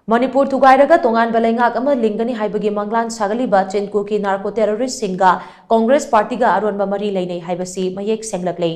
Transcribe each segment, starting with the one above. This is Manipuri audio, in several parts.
मणिपुर थुगाइरगा तोंगानबा लेंगाक अमा लिंगनी हाइबगी मंगलान सागलिबा चिनकुकी नार्को टेररिस्ट सिंगा कांग्रेस पार्टी गा अरोनबा मरी लेनै हाइबसी मयेक सेंगलकले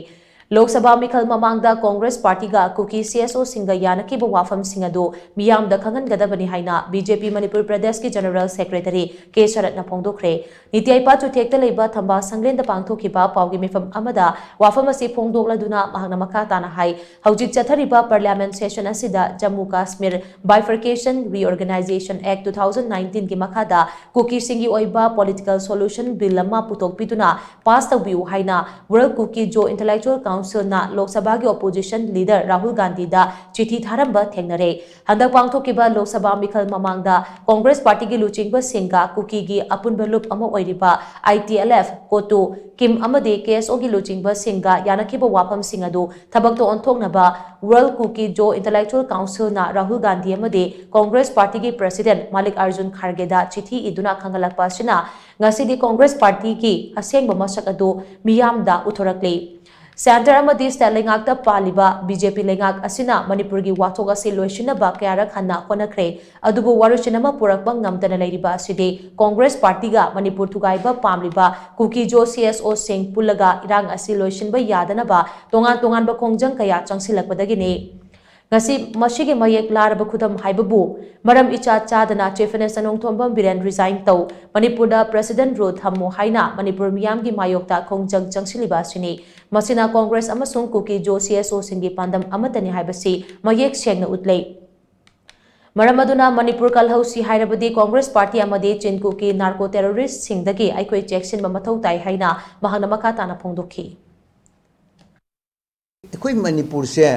लोकसभा मिखल ममांगदा कांग्रेस पार्टी गा कुकी सीएसओ सिंगा यानकीब वाफम सिंगदो मियामदा खंगनगदबनी हाइना बीजेपी मणिपुर प्रदेश की जनरल सेक्रेटरी के शरदना फोंदोखरे नीति आयोग चुथेक्ता लेबा थंबा संगलेंदा पांगथोखिबा पावगी मिफम अमदा वाफम असि फोंदोक्लदुना महांगना मखा ताना हाइ हौजिक चथरिबा पार्लियामेंट सेशन असिदा Jammu Kashmir bifurcation reorganisation act 2019 की मखादा कुकी सिंगी ओइबा पॉलिटिकल सॉल्यूशन बिल अमा पुथोकपिदुना पास तौबिउ हाइना world Kuki Zo intellectual council ना लोकसभा की ओपोजिशन लीडर राहुल गांधी दा चिठी थारंबा थेंगनरे हंदक पांगथोकिबा लोकसभा मिखल ममांगदा कांग्रेस पार्टी की लुचिंगबा सिंगा कुकी की अपुनबा लुप अमा ओइरिबा ITLF कोटू किम अमदे केएसओ की लुचिंगबा सिंगा यानकीबा वाफम सिंग अदु थबकतो ओंथोकनबा world Kuki Zo intellectual council ना राहुल गांधी अमदे कांग्रेस पार्टी की प्रेसिडेंट मल्लिकार्जुन खड़गे दा चिठी इदुना खंगलकपा सिना ngasi कांग्रेस पार्टी की असेंग मसक अदु मियामदा उथोरकले सेंटर अमदी स्टेट लेंगाकता पालिबा बीजेपी लेंगाक असिना मणिपुर की वाथोग असी लोइसिनबा कयारक हन्ना होनखरे अदुबो वारुचिनमा पुरकबा ngamtana लेरिबा असिदे कांग्रेस पार्टी गा मणिपुर थुगाइबा पामलिबा कुकी जो सीएसओ सिंह पुलगा इरांग असी लोइसिनबा यादनबा तोंगान तोंगानबा खोंजंग कया चंगसिलकबदगिने ngasi masige mayek laraba khudam haibabu maram icha chadana chief minister nongthombam biren resign tau manipur da president road hammo haina manipur miyam gi mayokta khongjang changsiliba sini masina congress amasung kuki jo CSO singi pandam amatani haibasi mayek sengna utlei maram aduna manipur kalhausi hairabadi congress party amade chinkuki narco terrorist singdagi aikoi jackson ba mathau tai haina mahana makha tana phongdokhi ekoi manipur se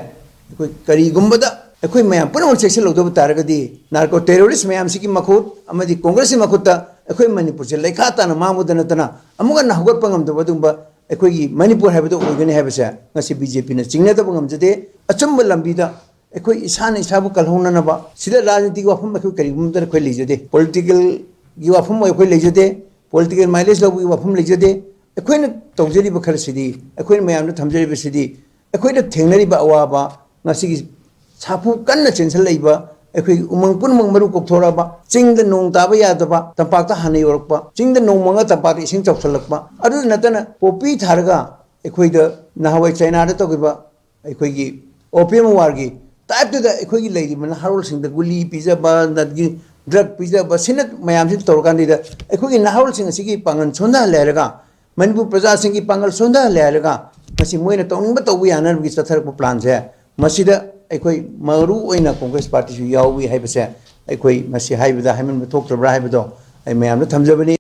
कोई करीगुम्बदा अखोई मयाम पुनः सेक्शन लौदब तारगदी नार्को टेररिस्ट मयाम सिकी मखुत अमदी कांग्रेस मखुता अखोई मणिपुर से लेखा ताना मामुदनतना अमुगा नाहगत पंगमदबदुंबा अखोई मणिपुर हाइबदो ओइगने हाइबसे ngasi बीजेपी न चिंगनेदब ngamjade अचंब लंबीदा अखोई इसान इसाबु कलहोननबा सिदा राजनीति वाफम अखोई करीगुम्बदा अखोई लेजदे पॉलिटिकल gi wafam अखोई लेजदे पॉलिटिकल माइलेज लबु wafam लेजदे अखोई न तौजरिबा खरसिदी अखोई मयाम न थमजरिबा सिदी अखोई न थेंगनरिबा अवाबा ngasi sapu kanna chensil leiba ekhoi umang pun mang maru kokthoraba chingda nong taba yadaba tampak ta hanai orokpa chingda nong manga tampak ising chawsalakpa adu natana popi tharga ekhoi da nahawai china da togiba ekhoi gi opium war gi type da ekhoi gi leidi man harol sing da guli pizza ba nadgi drug pizza ba sinat mayam sin torkan da ekhoi gi nahawol sing asigi pangan chonda leraga manipur praja sing gi pangal sonda leraga masi moina tongba tobu yanar gi chathar ko plan se मसीदा अखोई मरु ओइना कांग्रेस पार्टी सु यावी हाइबसे अखोई मसी हाइबदा हाइमन थोक्तब्रा हाइबदो आई मयामनो थमजबनी।